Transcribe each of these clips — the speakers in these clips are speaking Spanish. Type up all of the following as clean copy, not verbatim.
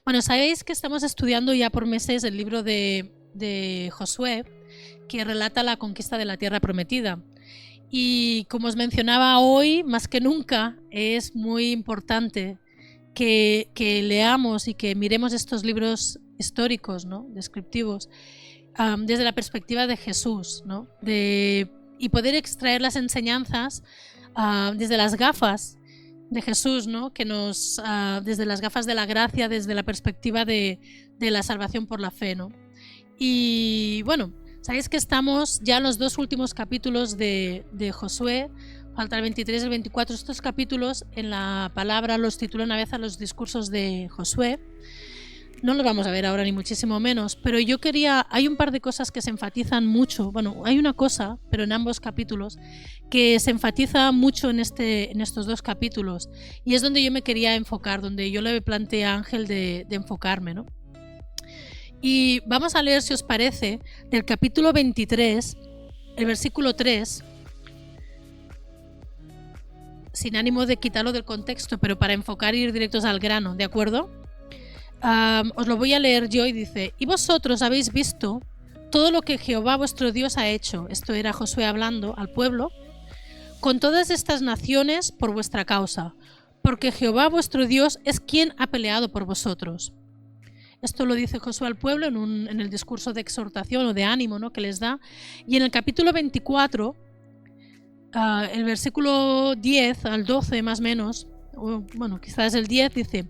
Bueno, sabéis que estamos estudiando ya por meses el libro de Josué, que relata la conquista de la tierra prometida. Y como os mencionaba hoy, más que nunca, es muy importante que leamos y que miremos estos libros históricos, ¿no?, descriptivos, desde la perspectiva de Jesús, ¿no?, y poder extraer las enseñanzas desde las gafas de Jesús, ¿no?, que nos desde las gafas de la gracia, desde la perspectiva de la salvación por la fe, ¿no? Y bueno, sabéis que estamos ya en los dos últimos capítulos de Josué, falta el 23 y el 24. Estos capítulos en la palabra los titulan a veces los discursos de Josué. No los vamos a ver ahora ni muchísimo menos, pero hay un par de cosas que se enfatizan mucho. Bueno, hay una cosa, pero en ambos capítulos, que se enfatiza mucho en estos dos capítulos, y es donde yo me quería enfocar, donde yo le planteé a Ángel de enfocarme, ¿no? Y vamos a leer, si os parece, del capítulo 23, el versículo 3, sin ánimo de quitarlo del contexto, pero para enfocar y ir directos al grano, ¿de acuerdo? Os lo voy a leer yo y dice: y vosotros habéis visto todo lo que Jehová vuestro Dios ha hecho, esto era Josué hablando al pueblo, con todas estas naciones por vuestra causa, porque Jehová vuestro Dios es quien ha peleado por vosotros. Esto lo dice Josué al pueblo en el discurso de exhortación o de ánimo, ¿no?, que les da. Y en el capítulo 24, el versículo 10 al 12 más o menos, bueno, quizás el 10, dice: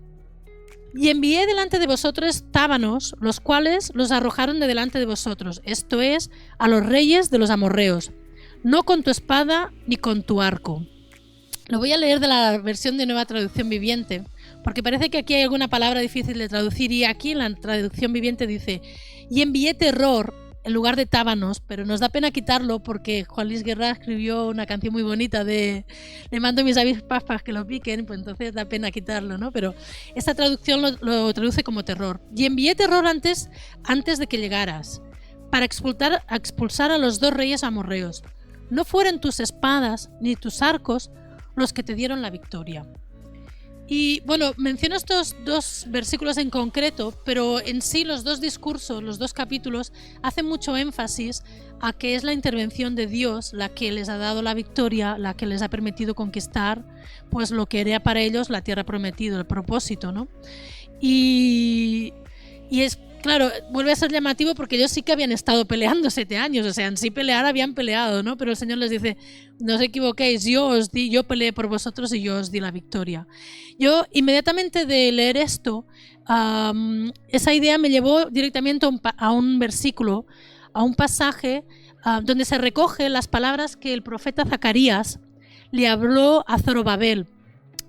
y envié delante de vosotros tábanos, los cuales los arrojaron de delante de vosotros, esto es, a los reyes de los amorreos, no con tu espada ni con tu arco. Lo voy a leer de la versión de Nueva Traducción Viviente, porque parece que aquí hay alguna palabra difícil de traducir, y aquí en la Traducción Viviente dice: y envié terror en lugar de tábanos, pero nos da pena quitarlo porque Juan Luis Guerra escribió una canción muy bonita de le mando mis avispas para que lo piquen, pues entonces da pena quitarlo, ¿no? Pero esta traducción lo traduce como terror. Y envié terror antes de que llegaras, para expulsar a los dos reyes amorreos. No fueron tus espadas ni tus arcos los que te dieron la victoria. Y bueno, menciono estos dos versículos en concreto, pero en sí los dos discursos, los dos capítulos, hacen mucho énfasis a que es la intervención de Dios la que les ha dado la victoria, la que les ha permitido conquistar pues lo que era para ellos la tierra prometida, el propósito, ¿no? Y es claro, vuelve a ser llamativo porque ellos sí que habían estado peleando 7 años, o sea, en sí pelear habían peleado, ¿no? Pero el Señor les dice: no os equivoquéis, yo peleé por vosotros y yo os di la victoria. Yo, inmediatamente de leer esto, esa idea me llevó directamente a un versículo, a un pasaje donde se recogen las palabras que el profeta Zacarías le habló a Zorobabel.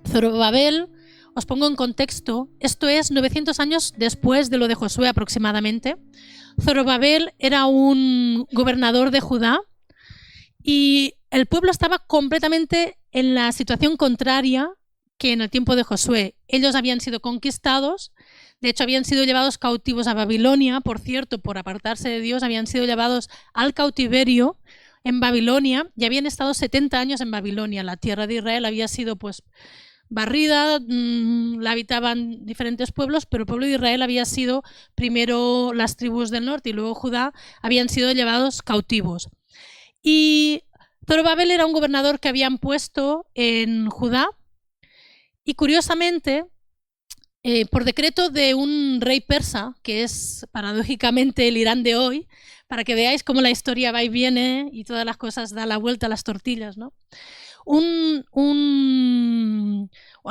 Zorobabel, os pongo en contexto, esto es 900 años después de lo de Josué aproximadamente. Zorobabel era un gobernador de Judá y el pueblo estaba completamente en la situación contraria que en el tiempo de Josué. Ellos habían sido conquistados, de hecho habían sido llevados cautivos a Babilonia, por cierto, por apartarse de Dios, habían sido llevados al cautiverio en Babilonia y habían estado 70 años en Babilonia. La tierra de Israel había sido pues barrida, la habitaban diferentes pueblos, pero el pueblo de Israel había sido primero las tribus del norte y luego Judá, habían sido llevados cautivos. Y Zorobabel era un gobernador que habían puesto en Judá y curiosamente, por decreto de un rey persa, que es paradójicamente el Irán de hoy, para que veáis cómo la historia va y viene y todas las cosas da la vuelta a las tortillas, ¿no? El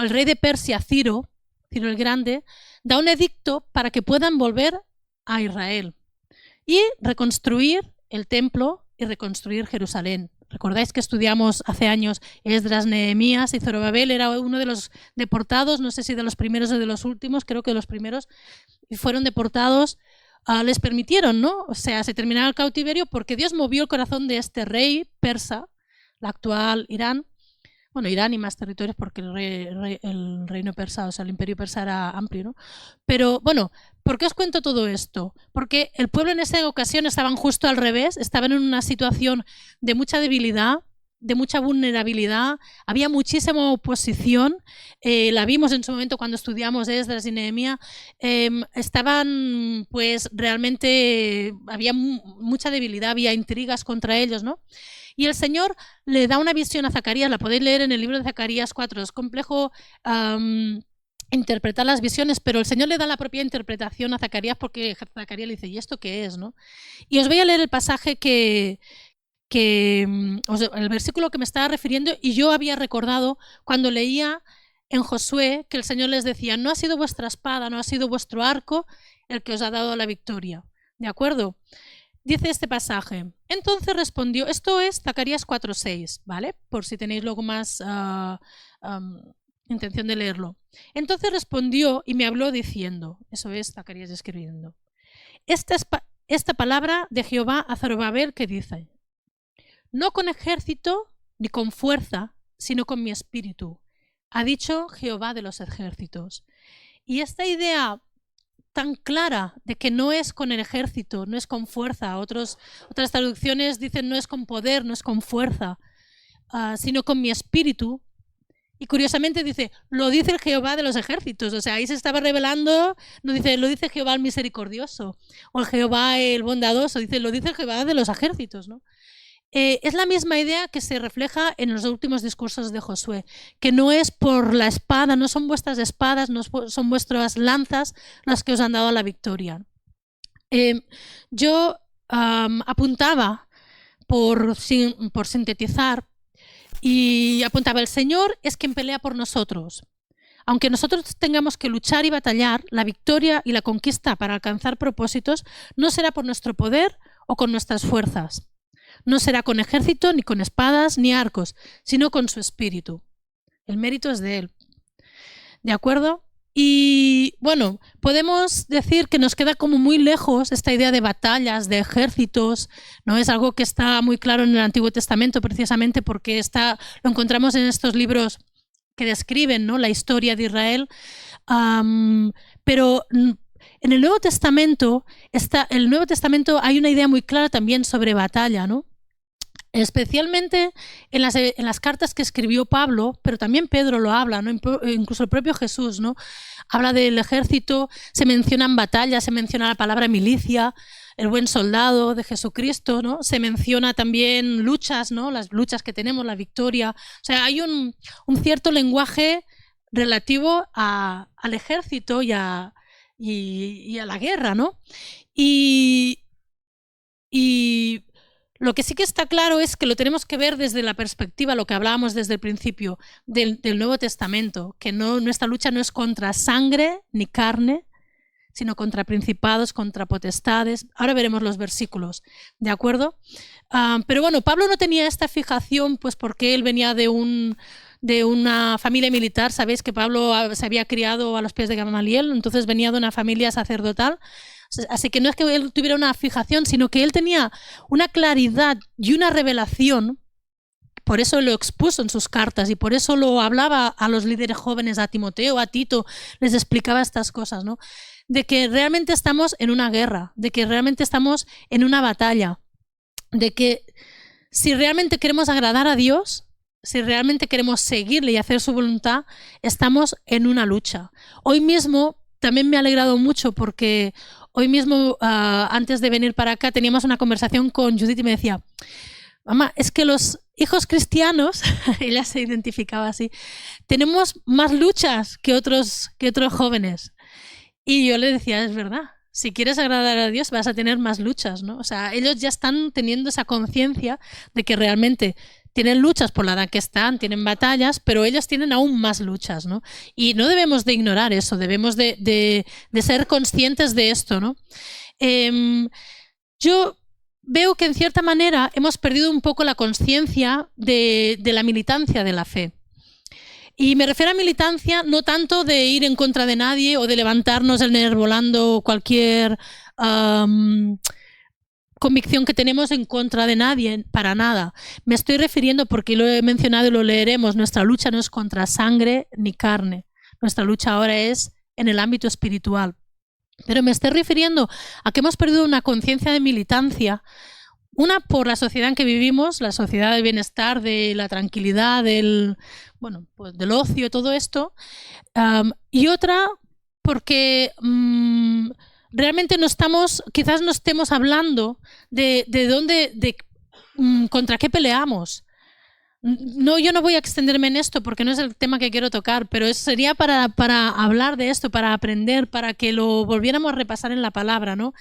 rey de Persia, Ciro el Grande, da un edicto para que puedan volver a Israel y reconstruir el templo y reconstruir Jerusalén. Recordáis que estudiamos hace años Esdras, Nehemías, y Zorobabel era uno de los deportados, no sé si de los primeros o de los últimos, creo que de los primeros, y fueron deportados. Les permitieron, ¿no? O sea, se terminaba el cautiverio porque Dios movió el corazón de este rey persa, la actual Irán. bueno, Irán y más territorios porque el reino persa, o sea, el imperio persa era amplio, ¿no? Pero bueno, ¿por qué os cuento todo esto? Porque el pueblo en esa ocasión estaban justo al revés, estaban en una situación de mucha debilidad, de mucha vulnerabilidad, había muchísima oposición, la vimos en su momento cuando estudiamos Esdras y Nehemías, estaban pues realmente, había mucha debilidad, había intrigas contra ellos, ¿no? Y el Señor le da una visión a Zacarías, la podéis leer en el libro de Zacarías 4, es complejo interpretar las visiones, pero el Señor le da la propia interpretación a Zacarías porque Zacarías le dice, ¿y esto qué es? ¿No? Y os voy a leer el pasaje el versículo que me estaba refiriendo, y yo había recordado cuando leía en Josué que el Señor les decía, no ha sido vuestra espada, no ha sido vuestro arco el que os ha dado la victoria, ¿de acuerdo? Dice este pasaje, entonces respondió, esto es Zacarías 4:6, ¿vale? Por si tenéis luego más intención de leerlo. Entonces respondió y me habló diciendo, eso es Zacarías escribiendo, esta palabra de Jehová a Zorobabel que dice, no con ejército ni con fuerza, sino con mi espíritu, ha dicho Jehová de los ejércitos. Y esta idea tan clara de que no es con el ejército, no es con fuerza, otras traducciones dicen no es con poder, no es con fuerza, sino con mi espíritu. Y curiosamente dice, lo dice el Jehová de los ejércitos, o sea, ahí se estaba revelando, no dice, lo dice Jehová el misericordioso, o el Jehová el bondadoso, dice, lo dice el Jehová de los ejércitos, ¿no? Es la misma idea que se refleja en los últimos discursos de Josué, que no es por la espada, no son vuestras espadas, no son vuestras lanzas las que os han dado la victoria. Yo apuntaba, por sintetizar, y apuntaba, el Señor es quien pelea por nosotros. Aunque nosotros tengamos que luchar y batallar, la victoria y la conquista para alcanzar propósitos no será por nuestro poder o con nuestras fuerzas. No será con ejército, ni con espadas, ni arcos, sino con su espíritu. El mérito es de Él. ¿De acuerdo? Y bueno, podemos decir que nos queda como muy lejos esta idea de batallas, de ejércitos, ¿no? Es algo que está muy claro en el Antiguo Testamento precisamente porque lo encontramos en estos libros que describen, ¿no?, la historia de Israel. Pero en el Nuevo Testamento hay una idea muy clara también sobre batalla, ¿no? Especialmente en las cartas que escribió Pablo, pero también Pedro lo habla, ¿no? Incluso el propio Jesús, ¿no? Habla del ejército, se mencionan batallas, se menciona la palabra milicia, el buen soldado de Jesucristo, ¿no? Se menciona también luchas, ¿no? Las luchas que tenemos, la victoria. O sea, hay un cierto lenguaje relativo al ejército y a la guerra, ¿no? Y lo que sí que está claro es que lo tenemos que ver desde la perspectiva, lo que hablábamos desde el principio, del Nuevo Testamento, que nuestra lucha no es contra sangre ni carne, sino contra principados, contra potestades. Ahora veremos los versículos, ¿de acuerdo? Pero bueno, Pablo no tenía esta fijación pues porque él venía de una familia militar. Sabéis que Pablo se había criado a los pies de Gamaliel, entonces venía de una familia sacerdotal. Así que no es que él tuviera una fijación, sino que él tenía una claridad y una revelación, por eso lo expuso en sus cartas y por eso lo hablaba a los líderes jóvenes, a Timoteo, a Tito, les explicaba estas cosas, ¿no? De que realmente estamos en una guerra, de que realmente estamos en una batalla, de que si realmente queremos agradar a Dios, si realmente queremos seguirle y hacer su voluntad, estamos en una lucha. Hoy mismo también me ha alegrado mucho porque hoy mismo, antes de venir para acá, teníamos una conversación con Judith y me decía, mamá, es que los hijos cristianos, ella se identificaba así, tenemos más luchas que otros jóvenes. Y yo le decía, es verdad, si quieres agradar a Dios vas a tener más luchas, ¿no? O sea, ellos ya están teniendo esa conciencia de que realmente tienen luchas por la edad que están, tienen batallas, pero ellos tienen aún más luchas, ¿no? Y no debemos de ignorar eso, debemos de ser conscientes de esto, ¿no? Yo veo que en cierta manera hemos perdido un poco la conciencia de la militancia de la fe. Y me refiero a militancia no tanto de ir en contra de nadie o de levantarnos el enervolando cualquier convicción que tenemos en contra de nadie, para nada. Me estoy refiriendo, porque lo he mencionado y lo leeremos, nuestra lucha no es contra sangre ni carne. Nuestra lucha ahora es en el ámbito espiritual. Pero me estoy refiriendo a que hemos perdido una conciencia de militancia, una por la sociedad en que vivimos, la sociedad del bienestar, de la tranquilidad, del ocio, todo esto, y otra porque realmente quizás no estemos hablando de dónde, contra qué peleamos. No, yo no voy a extenderme en esto porque no es el tema que quiero tocar, pero sería para hablar de esto, para aprender, para que lo volviéramos a repasar en la palabra, ¿no?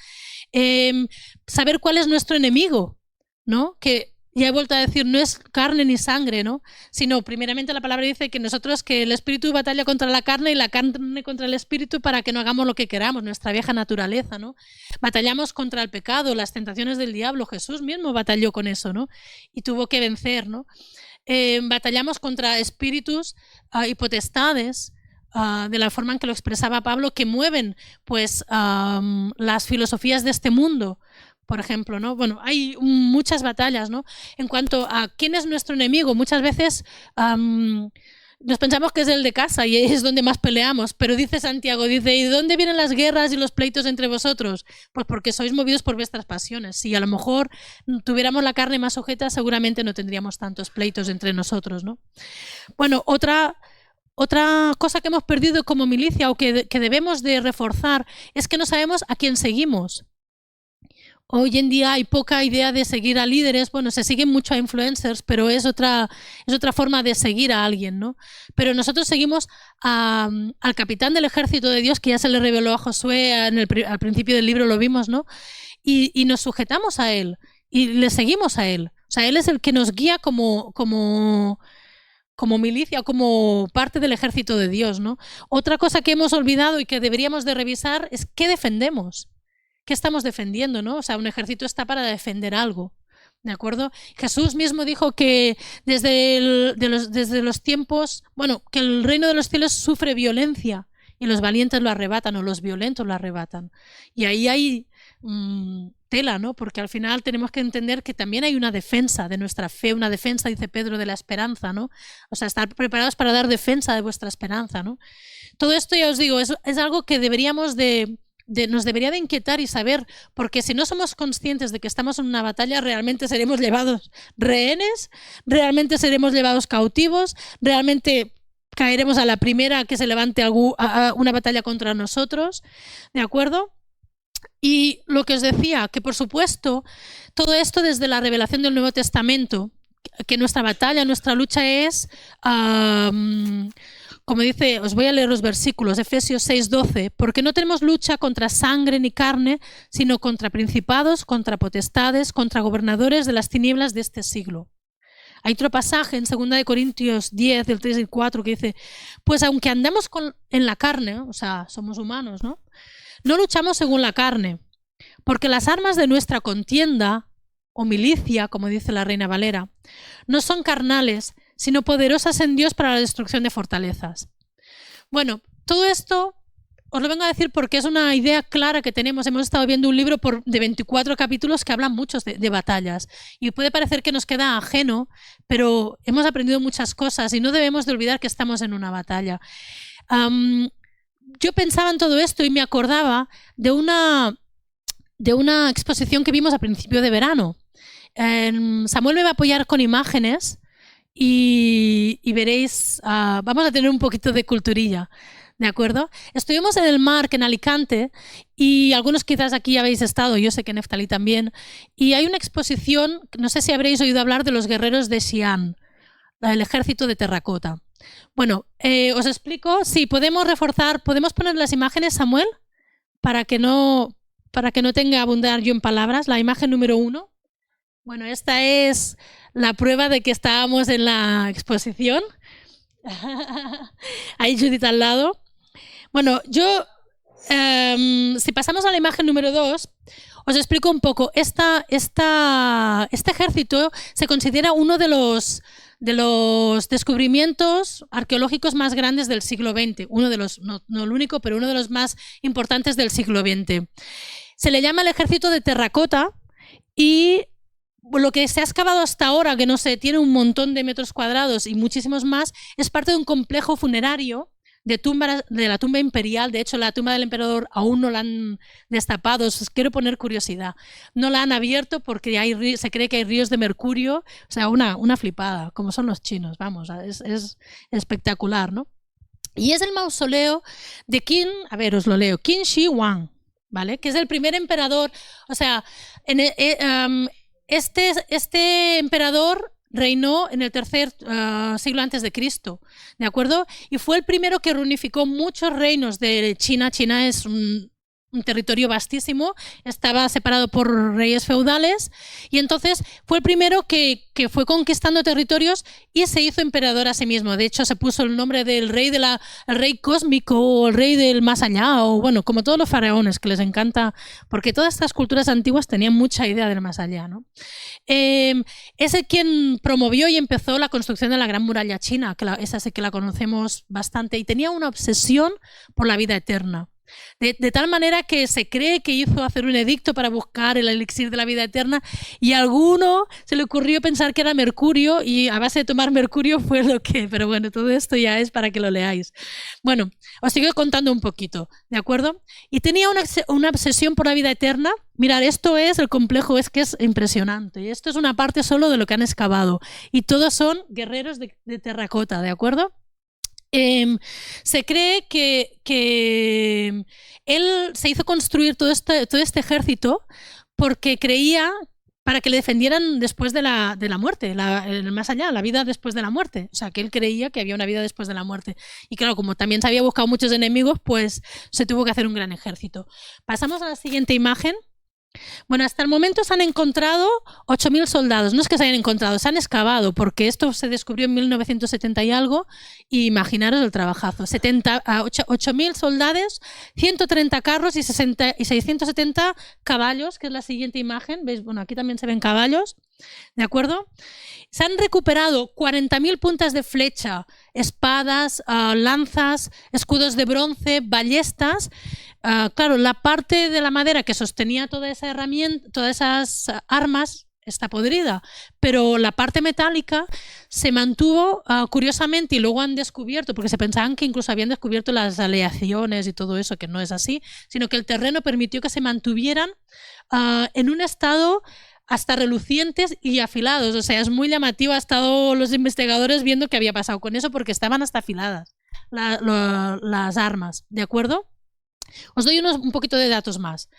Saber cuál es nuestro enemigo, ¿no? Que ya he vuelto a decir, no es carne ni sangre, ¿no? Sino, primeramente la palabra dice que que el espíritu batalla contra la carne y la carne contra el espíritu para que no hagamos lo que queramos, nuestra vieja naturaleza, ¿no? Batallamos contra el pecado, las tentaciones del diablo. Jesús mismo batalló con eso, ¿no? Y tuvo que vencer, ¿no? Batallamos contra espíritus y potestades, de la forma en que lo expresaba Pablo, que mueven pues las filosofías de este mundo, por ejemplo, ¿no? Bueno, hay muchas batallas, ¿no? En cuanto a quién es nuestro enemigo, muchas veces nos pensamos que es el de casa y es donde más peleamos, pero dice Santiago, ¿y de dónde vienen las guerras y los pleitos entre vosotros? Pues porque sois movidos por vuestras pasiones. Si a lo mejor tuviéramos la carne más sujeta, seguramente no tendríamos tantos pleitos entre nosotros, ¿no? Bueno, otra cosa que hemos perdido como milicia o que debemos de reforzar es que no sabemos a quién seguimos. Hoy en día hay poca idea de seguir a líderes. Bueno, se siguen mucho a influencers, pero es otra forma de seguir a alguien, ¿no? Pero nosotros seguimos al capitán del ejército de Dios, que ya se le reveló a Josué al principio del libro, lo vimos, ¿no? Y nos sujetamos a él y le seguimos a él. O sea, él es el que nos guía como milicia o como parte del ejército de Dios, ¿no? Otra cosa que hemos olvidado y que deberíamos de revisar es qué defendemos. ¿Qué estamos defendiendo, no? O sea, un ejército está para defender algo, ¿de acuerdo? Jesús mismo dijo que desde los tiempos, bueno, que el reino de los cielos sufre violencia y los valientes lo arrebatan o los violentos lo arrebatan. Y ahí hay tela, ¿no? Porque al final tenemos que entender que también hay una defensa de nuestra fe, una defensa, dice Pedro, de la esperanza, ¿no? O sea, estar preparados para dar defensa de vuestra esperanza, ¿no? Todo esto, ya os digo, es algo que nos debería de inquietar y saber, porque si no somos conscientes de que estamos en una batalla, realmente seremos llevados rehenes, realmente seremos llevados cautivos, realmente caeremos a la primera que se levante una batalla contra nosotros, ¿de acuerdo? Y lo que os decía, que por supuesto, todo esto desde la revelación del Nuevo Testamento, que nuestra batalla, nuestra lucha es... como dice, os voy a leer los versículos, Efesios 6:12, porque no tenemos lucha contra sangre ni carne, sino contra principados, contra potestades, contra gobernadores de las tinieblas de este siglo. Hay otro pasaje en 2 Corintios 10, del 3 y 4, que dice, pues aunque andemos en la carne, o sea, somos humanos, ¿no? No luchamos según la carne, porque las armas de nuestra contienda, o milicia, como dice la Reina Valera, no son carnales, sino poderosas en Dios para la destrucción de fortalezas. Bueno, todo esto os lo vengo a decir porque es una idea clara que tenemos. Hemos estado viendo un libro de 24 capítulos que hablan muchos de batallas. Y puede parecer que nos queda ajeno, pero hemos aprendido muchas cosas y no debemos de olvidar que estamos en una batalla. Yo pensaba en todo esto y me acordaba de una exposición que vimos a principio de verano. Samuel me va a apoyar con imágenes y veréis, vamos a tener un poquito de culturilla, ¿de acuerdo? Estuvimos en el Marc, en Alicante, y algunos quizás aquí habéis estado, yo sé que Neftalí también, y hay una exposición, no sé si habréis oído hablar de los guerreros de Xi'an, el ejército de terracota. Bueno, os explico, sí, podemos poner las imágenes, Samuel, para que no tenga abundar yo en palabras. La imagen número 1. Bueno, esta es la prueba de que estábamos en la exposición. Ahí Judith al lado. Bueno, si pasamos a la imagen número 2, os explico un poco. Este ejército se considera uno de los descubrimientos arqueológicos más grandes del siglo XX. Uno de los, no el único, pero uno de los más importantes del siglo XX. Se le llama el ejército de terracota Y lo que se ha excavado hasta ahora, que no sé, tiene un montón de metros cuadrados y muchísimos más, es parte de un complejo funerario de la tumba imperial. De hecho, la tumba del emperador aún no la han destapado. Os quiero poner curiosidad. No la han abierto porque se cree que hay ríos de mercurio. O sea, una flipada, como son los chinos. Vamos, es espectacular, ¿no? Y es el mausoleo de Qin, a ver, os lo leo, Qin Shi Huang, ¿vale? Que es el primer emperador. O sea, este emperador reinó en el tercer siglo antes de Cristo, ¿de acuerdo? Y fue el primero que reunificó muchos reinos de China. China es un territorio vastísimo, estaba separado por reyes feudales, y entonces fue el primero que fue conquistando territorios y se hizo emperador a sí mismo. De hecho, se puso el nombre del rey el rey cósmico, o el rey del más allá, o bueno, como todos los faraones, que les encanta, porque todas estas culturas antiguas tenían mucha idea del más allá, ¿no? Es el quien promovió y empezó la construcción de la Gran Muralla China, esa sí que la conocemos bastante, y tenía una obsesión por la vida eterna. De tal manera que se cree que hizo hacer un edicto para buscar el elixir de la vida eterna, y a alguno se le ocurrió pensar que era mercurio, y a base de tomar mercurio fue lo que... Pero bueno, todo esto ya es para que lo leáis. Bueno, os sigo contando un poquito, ¿de acuerdo? Y tenía una obsesión por la vida eterna. Mirad, esto es el complejo, es que es impresionante. Y esto es una parte solo de lo que han excavado. Y todos son guerreros de terracota, ¿de acuerdo? Se cree que él se hizo construir todo este ejército porque creía para que le defendieran después de la muerte, el más allá, la vida después de la muerte. O sea, que él creía que había una vida después de la muerte. Y claro, como también se había buscado muchos enemigos, pues se tuvo que hacer un gran ejército. Pasamos a la siguiente imagen. Bueno, hasta el momento se han encontrado 8.000 soldados. No es que se hayan encontrado, se han excavado, porque esto se descubrió en 1970 y algo, y imaginaros el trabajazo. 8.000 soldados, 130 carros y 670 caballos, que es la siguiente imagen. ¿Veis? Bueno, aquí también se ven caballos, ¿de acuerdo? Se han recuperado 40.000 puntas de flecha, espadas, lanzas, escudos de bronce, ballestas. Claro, la parte de la madera que sostenía toda esa herramienta, todas esas armas, está podrida, pero la parte metálica se mantuvo curiosamente, y luego han descubierto, porque se pensaban que incluso habían descubierto las aleaciones y todo eso, que no es así, sino que el terreno permitió que se mantuvieran en un estado hasta relucientes y afilados. O sea, es muy llamativo. Han estado los investigadores viendo qué había pasado con eso, porque estaban hasta afiladas las armas, ¿de acuerdo? Os doy un poquito de datos más.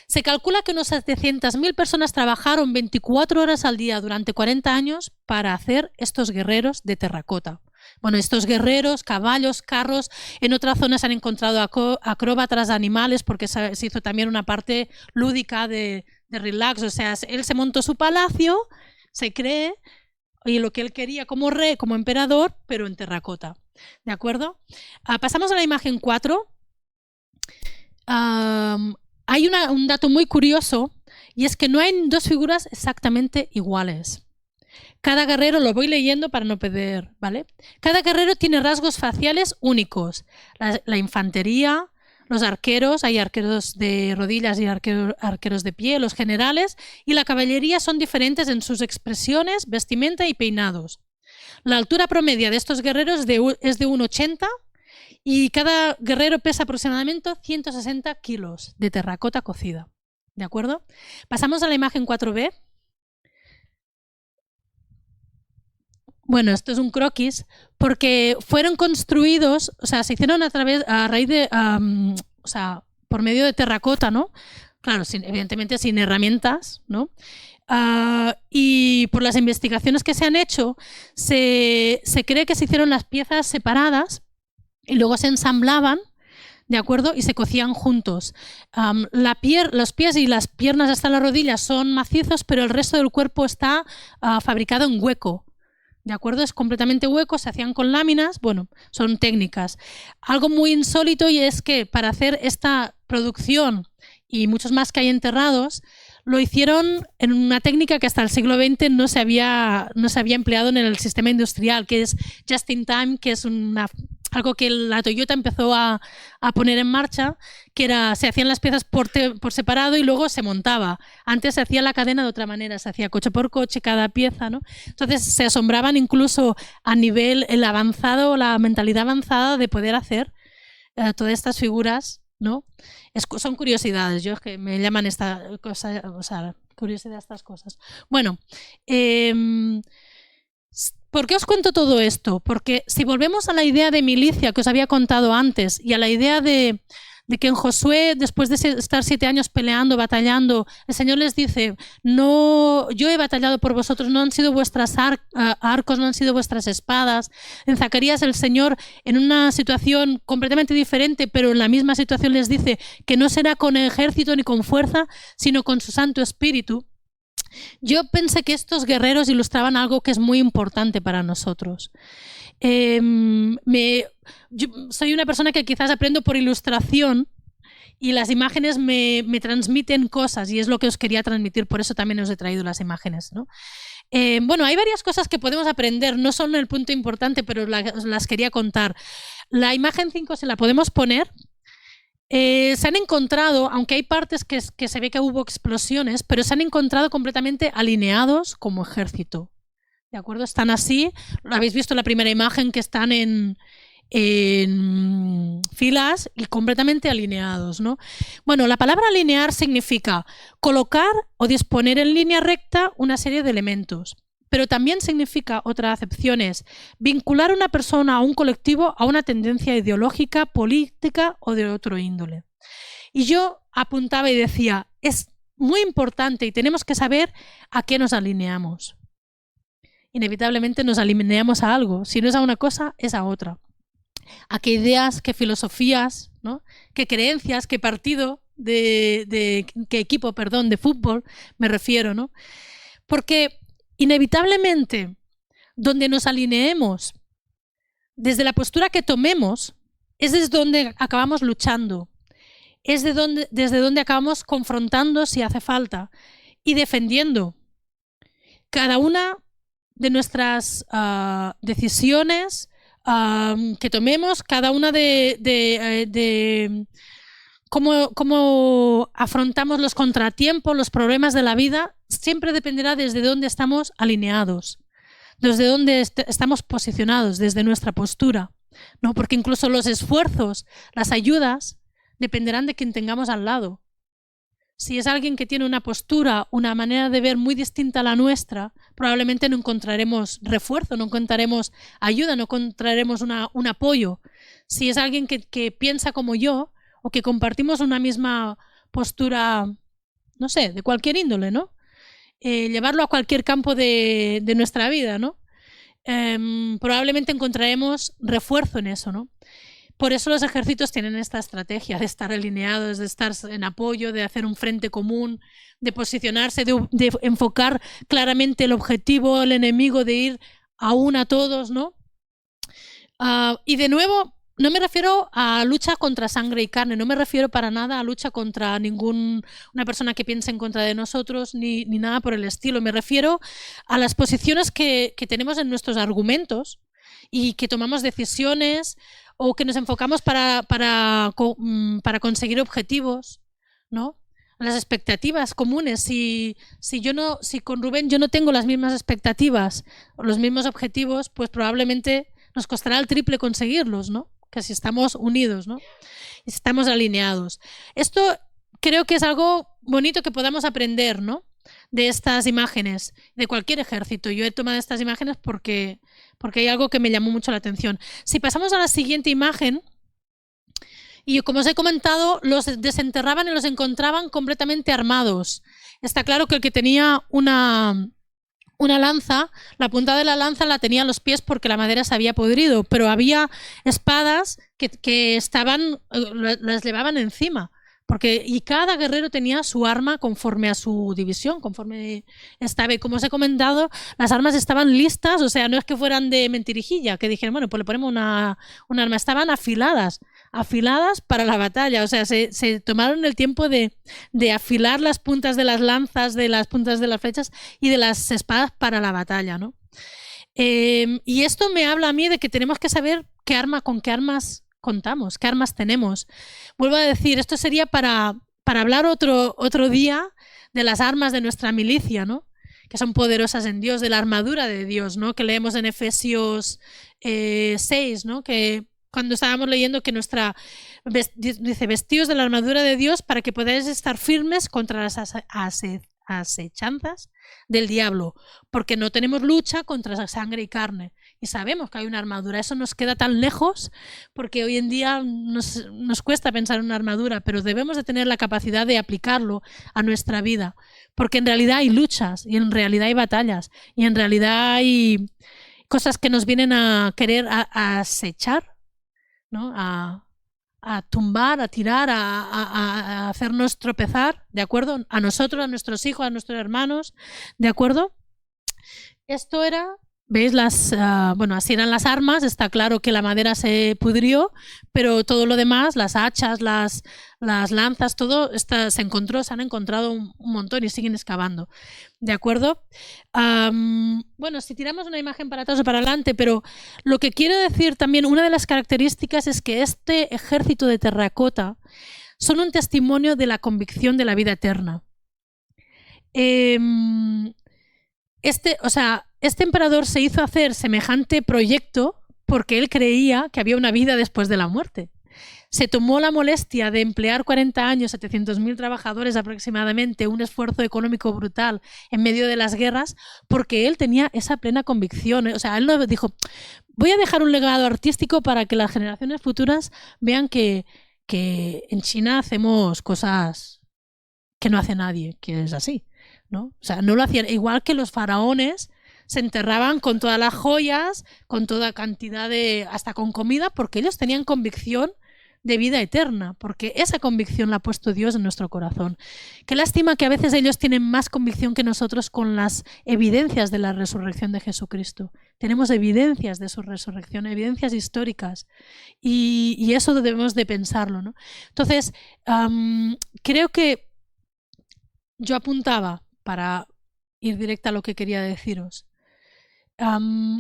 Se calcula que unas 700.000 personas trabajaron 24 horas al día durante 40 años para hacer estos guerreros de terracota. Bueno, estos guerreros, caballos, carros. En otras zonas han encontrado acróbatas animales, porque se hizo también una parte lúdica de relax. O sea, él se montó su palacio, se cree, y lo que él quería como rey, como emperador, pero en terracota. ¿De acuerdo? Pasamos a la imagen 4. Hay un dato muy curioso, y es que no hay dos figuras exactamente iguales. Cada guerrero, lo voy leyendo para no perder, ¿vale? Cada guerrero tiene rasgos faciales únicos. La infantería, los arqueros, hay arqueros de rodillas y arqueros de pie, los generales, y la caballería son diferentes en sus expresiones, vestimenta y peinados. La altura promedia de estos guerreros es de 1,80, y cada guerrero pesa aproximadamente 160 kilos de terracota cocida. ¿De acuerdo? Pasamos a la imagen 4B. Bueno, esto es un croquis, porque fueron construidos, o sea, se hicieron por medio de terracota, ¿no? Claro, evidentemente sin herramientas, ¿no? Y por las investigaciones que se han hecho, se cree que se hicieron las piezas separadas y luego se ensamblaban, ¿de acuerdo? Y se cocían juntos. Los pies y las piernas hasta las rodillas son macizos, pero el resto del cuerpo está fabricado en hueco. ¿De acuerdo? Es completamente hueco, se hacían con láminas. Bueno, son técnicas. Algo muy insólito, y es que para hacer esta producción y muchos más que hay enterrados, lo hicieron en una técnica que hasta el siglo XX no se había empleado en el sistema industrial, que es just in time, que es una algo que la Toyota empezó a poner en marcha, que era, se hacían las piezas por separado y luego se montaba. Antes se hacía la cadena de otra manera, se hacía coche por coche cada pieza, ¿no? Entonces se asombraban incluso a nivel el avanzado, la mentalidad avanzada de poder hacer todas estas figuras, ¿no? Son curiosidades, yo es que me llaman esta cosa, o sea, curiosidad de estas cosas. Bueno, ¿por qué os cuento todo esto? Porque si volvemos a la idea de milicia que os había contado antes y a la idea de que en Josué, después de estar 7 años peleando, batallando, el Señor les dice, no, yo he batallado por vosotros, no han sido vuestras arcos, no han sido vuestras espadas. En Zacarías el Señor, en una situación completamente diferente, pero en la misma situación les dice que no será con ejército ni con fuerza, sino con su Santo Espíritu. Yo pensé que estos guerreros ilustraban algo que es muy importante para nosotros. Yo soy una persona que quizás aprendo por ilustración y las imágenes me transmiten cosas y es lo que os quería transmitir, por eso también os he traído las imágenes, ¿no? Bueno, hay varias cosas que podemos aprender, no son el punto importante, pero las quería contar. La imagen 5 se la podemos poner. Se han encontrado, aunque hay partes que se ve que hubo explosiones, pero se han encontrado completamente alineados como ejército. ¿De acuerdo? Están así. Habéis visto la primera imagen que están en filas y completamente alineados, ¿no? Bueno, la palabra alinear significa colocar o disponer en línea recta una serie de elementos. Pero también significa, otra acepción es, vincular a una persona, a un colectivo, a una tendencia ideológica, política o de otro índole. Y yo apuntaba y decía, es muy importante y tenemos que saber a qué nos alineamos. Inevitablemente nos alineamos a algo, si no es a una cosa, es a otra. A qué ideas, qué filosofías, ¿no? Qué creencias, qué partido, qué equipo, perdón, de fútbol me refiero, ¿no? Porque inevitablemente, donde nos alineemos, desde la postura que tomemos, es desde donde acabamos luchando, es desde donde acabamos confrontando si hace falta y defendiendo cada una de nuestras decisiones que tomemos, cada una de cómo afrontamos los contratiempos, los problemas de la vida, siempre dependerá desde dónde estamos alineados, desde dónde estamos posicionados, desde nuestra postura, ¿no? Porque incluso los esfuerzos, las ayudas, dependerán de quien tengamos al lado. Si es alguien que tiene una postura, una manera de ver muy distinta a la nuestra, probablemente no encontraremos refuerzo, no encontraremos ayuda, no encontraremos un apoyo. Si es alguien que piensa como yo, o que compartimos una misma postura, no sé, de cualquier índole, ¿no? Llevarlo a cualquier campo de nuestra vida, ¿no? Probablemente encontraremos refuerzo en eso, ¿no? Por eso los ejércitos tienen esta estrategia de estar alineados, de estar en apoyo, de hacer un frente común, de posicionarse, de enfocar claramente el objetivo, el enemigo, de ir aún a todos, ¿no? Y de nuevo, no me refiero a lucha contra sangre y carne, no me refiero para nada a lucha contra una persona que piense en contra de nosotros, ni nada por el estilo. Me refiero a las posiciones que tenemos en nuestros argumentos y que tomamos decisiones o que nos enfocamos para conseguir objetivos, ¿no? Las expectativas comunes. Si con Rubén yo no tengo las mismas expectativas o los mismos objetivos, pues probablemente nos costará el triple conseguirlos, ¿no? Que si estamos unidos, ¿no? Y si estamos alineados. Esto creo que es algo bonito que podamos aprender, ¿no? De estas imágenes, de cualquier ejército. Yo he tomado estas imágenes porque hay algo que me llamó mucho la atención. Si pasamos a la siguiente imagen, y como os he comentado, los desenterraban y los encontraban completamente armados. Está claro que el que tenía una lanza, la punta de la lanza la tenía a los pies porque la madera se había podrido, pero había espadas que las llevaban encima. Y cada guerrero tenía su arma conforme a su división, conforme estaba. Y como os he comentado, las armas estaban listas, o sea, no es que fueran de mentirijilla, que dijeron, bueno, pues le ponemos una arma. Estaban afiladas para la batalla. O sea, se tomaron el tiempo de afilar las puntas de las lanzas, de las puntas de las flechas y de las espadas para la batalla, ¿no? Y esto me habla a mí de que tenemos que saber con qué armas contamos, qué armas tenemos. Vuelvo a decir, esto sería para hablar otro día de las armas de nuestra milicia, ¿no? Que son poderosas en Dios, de la armadura de Dios, ¿no? Que leemos en Efesios 6, ¿no? Que cuando estábamos leyendo que dice, vestíos de la armadura de Dios para que podáis estar firmes contra las asechanzas del diablo, porque no tenemos lucha contra sangre y carne. Y sabemos que hay una armadura. Eso nos queda tan lejos porque hoy en día nos cuesta pensar en una armadura, pero debemos de tener la capacidad de aplicarlo a nuestra vida, porque en realidad hay luchas y en realidad hay batallas y en realidad hay cosas que nos vienen a querer acechar, ¿no? A tumbar, a tirar, a hacernos tropezar, ¿de acuerdo? A nosotros, a nuestros hijos, a nuestros hermanos, ¿de acuerdo? Esto era, ¿veis? Así eran las armas. Está claro que la madera se pudrió, pero todo lo demás, las hachas, las lanzas, todo se han encontrado un montón y siguen excavando, ¿de acuerdo? Si tiramos una imagen para atrás o para adelante, pero lo que quiero decir también, una de las características es que este ejército de terracota son un testimonio de la convicción de la vida eterna. Este emperador se hizo hacer semejante proyecto porque él creía que había una vida después de la muerte. Se tomó la molestia de emplear 40 años, 700.000 trabajadores aproximadamente, un esfuerzo económico brutal en medio de las guerras, porque él tenía esa plena convicción. O sea, él no dijo, voy a dejar un legado artístico para que las generaciones futuras vean que en China hacemos cosas que no hace nadie, que es así, ¿no? O sea, no lo hacían. Igual que los faraones se enterraban con todas las joyas, con toda cantidad hasta con comida, porque ellos tenían convicción de vida eterna, porque esa convicción la ha puesto Dios en nuestro corazón. Qué lástima que a veces ellos tienen más convicción que nosotros con las evidencias de la resurrección de Jesucristo. Tenemos evidencias de su resurrección, evidencias históricas, y eso debemos de pensarlo, ¿no? Entonces, creo que yo apuntaba, para ir directa a lo que quería deciros,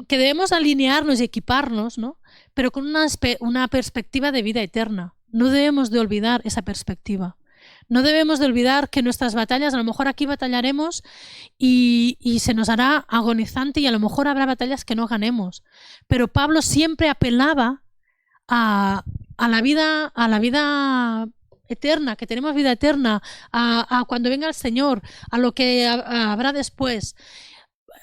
que debemos alinearnos y equiparnos, ¿no? Pero con una perspectiva de vida eterna. No debemos de olvidar esa perspectiva. No debemos de olvidar que nuestras batallas, a lo mejor aquí batallaremos y se nos hará agonizante y a lo mejor habrá batallas que no ganemos. Pero Pablo siempre apelaba a la vida eterna, que tenemos vida eterna, a cuando venga el Señor, a lo que habrá después.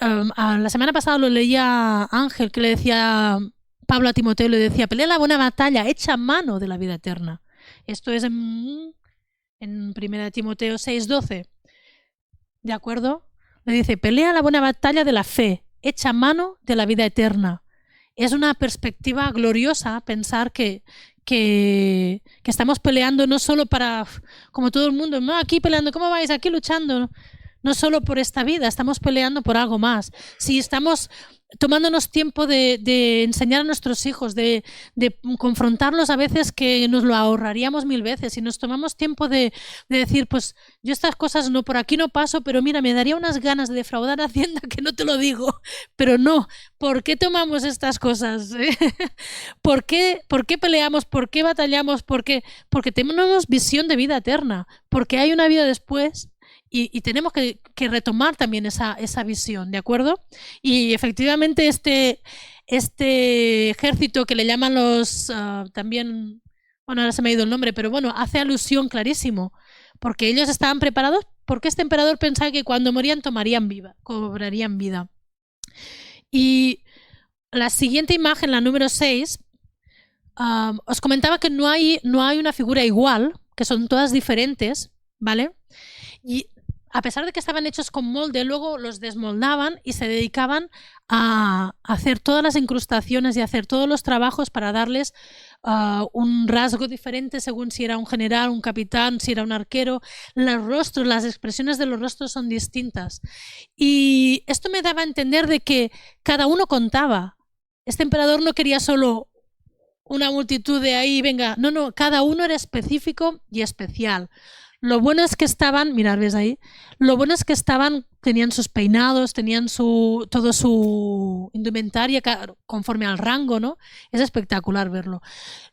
La semana pasada lo leía Ángel, que le decía Pablo a Timoteo, le decía, pelea la buena batalla, echa mano de la vida eterna. Esto es en 1 Timoteo 6:12, ¿de acuerdo? Le dice, pelea la buena batalla de la fe, echa mano de la vida eterna. Es una perspectiva gloriosa pensar que estamos peleando no solo para, como todo el mundo, no, aquí peleando, ¿cómo vais? Aquí luchando. No solo por esta vida, estamos peleando por algo más. Si estamos tomándonos tiempo de enseñar a nuestros hijos, de confrontarlos a veces que nos lo ahorraríamos 1000 veces, y nos tomamos tiempo de decir, pues yo estas cosas no, por aquí no paso, pero mira, me daría unas ganas de defraudar a Hacienda que no te lo digo, pero no. ¿Por qué tomamos estas cosas? ¿Por qué peleamos? ¿Por qué batallamos? Porque tenemos visión de vida eterna, porque hay una vida después. Y tenemos que retomar también esa visión, ¿de acuerdo? Y efectivamente este ejército que le llaman los también, bueno, ahora se me ha ido el nombre, pero bueno, hace alusión clarísimo, porque ellos estaban preparados porque este emperador pensaba que cuando morían cobrarían vida. Y la siguiente imagen, la número 6, os comentaba que no hay una figura igual, que son todas diferentes, ¿vale? Y a pesar de que estaban hechos con molde, luego los desmoldaban y se dedicaban a hacer todas las incrustaciones y a hacer todos los trabajos para darles un rasgo diferente según si era un general, un capitán, si era un arquero. Los rostros, las expresiones de los rostros son distintas. Y esto me daba a entender de que cada uno contaba. Este emperador no quería solo una multitud de ahí, venga, no, cada uno era específico y especial. Lo bueno es que estaban, mirad, ves ahí, lo bueno es que estaban, tenían sus peinados, tenían todo su indumentaria conforme al rango, ¿no? Es espectacular verlo.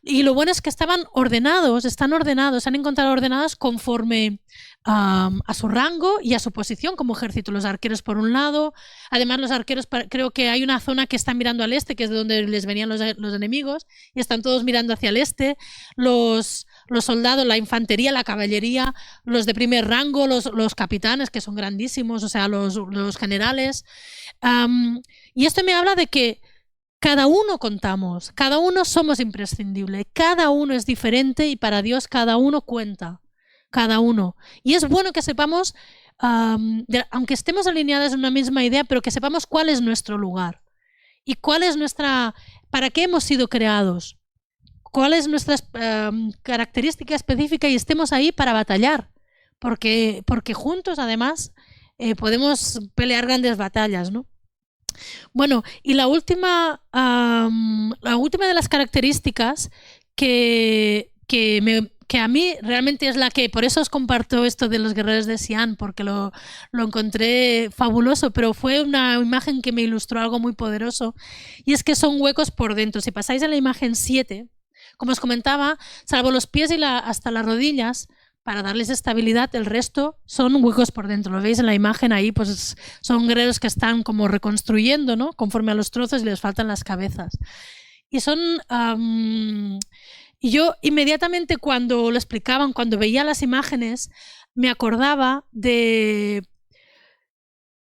Y lo bueno es que están ordenados, han encontrado ordenados conforme a su rango y a su posición como ejército. Los arqueros por un lado, además los arqueros, creo que hay una zona que está mirando al este, que es de donde les venían los enemigos, y están todos mirando hacia el este. Los soldados, la infantería, la caballería, los de primer rango, los capitanes, que son grandísimos, o sea, los generales. Y esto me habla de que cada uno contamos, cada uno somos imprescindibles, cada uno es diferente y para Dios cada uno cuenta, cada uno. Y es bueno que sepamos, aunque estemos alineados en una misma idea, pero que sepamos cuál es nuestro lugar y cuál es para qué hemos sido creados, cuál es nuestra característica específica y estemos ahí para batallar, porque juntos además podemos pelear grandes batallas, ¿no? Bueno, y la última de las características que a mí realmente es la que, por eso os comparto esto de los guerreros de Xi'an, porque lo encontré fabuloso, pero fue una imagen que me ilustró algo muy poderoso, y es que son huecos por dentro. Si pasáis a la imagen 7, como os comentaba, salvo los pies y hasta las rodillas, para darles estabilidad, el resto son huecos por dentro. Lo veis en la imagen ahí, pues son guerreros que están como reconstruyendo, ¿no? Conforme a los trozos y les faltan las cabezas. Y son... yo inmediatamente cuando lo explicaban, cuando veía las imágenes, me acordaba de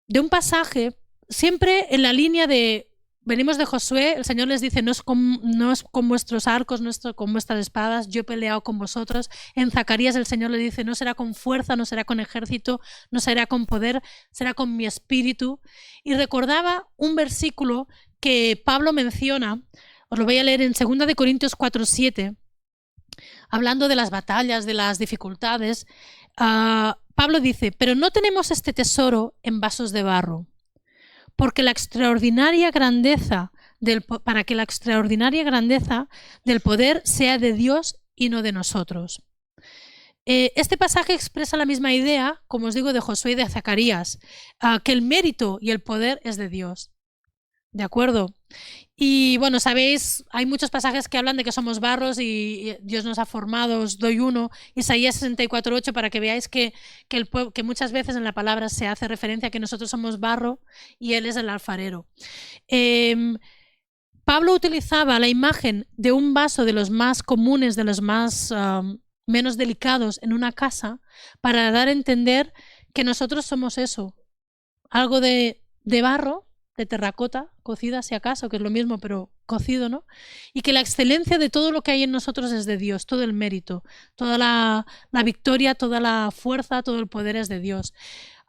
un pasaje, siempre en la línea de... Venimos de Josué, el Señor les dice, no es con vuestros arcos, no es con vuestras espadas, yo he peleado con vosotros. En Zacarías el Señor le dice, no será con fuerza, no será con ejército, no será con poder, será con mi espíritu. Y recordaba un versículo que Pablo menciona, os lo voy a leer en 2 Corintios 4:7, hablando de las batallas, de las dificultades. Pablo dice, pero no tenemos este tesoro en vasos de barro, para que la extraordinaria grandeza del poder sea de Dios y no de nosotros. Este pasaje expresa la misma idea, como os digo, de Josué y de Zacarías, que el mérito y el poder es de Dios. ¿De acuerdo? Y bueno, sabéis, hay muchos pasajes que hablan de que somos barros y Dios nos ha formado. Os doy uno, Isaías 64:8, para que veáis que muchas veces en la palabra se hace referencia a que nosotros somos barro y Él es el alfarero. Pablo utilizaba la imagen de un vaso de los más comunes, de los más menos delicados en una casa, para dar a entender que nosotros somos eso, algo de barro, de terracota, cocida si acaso, que es lo mismo, pero cocido, ¿no? Y que la excelencia de todo lo que hay en nosotros es de Dios, todo el mérito, toda la victoria, toda la fuerza, todo el poder es de Dios.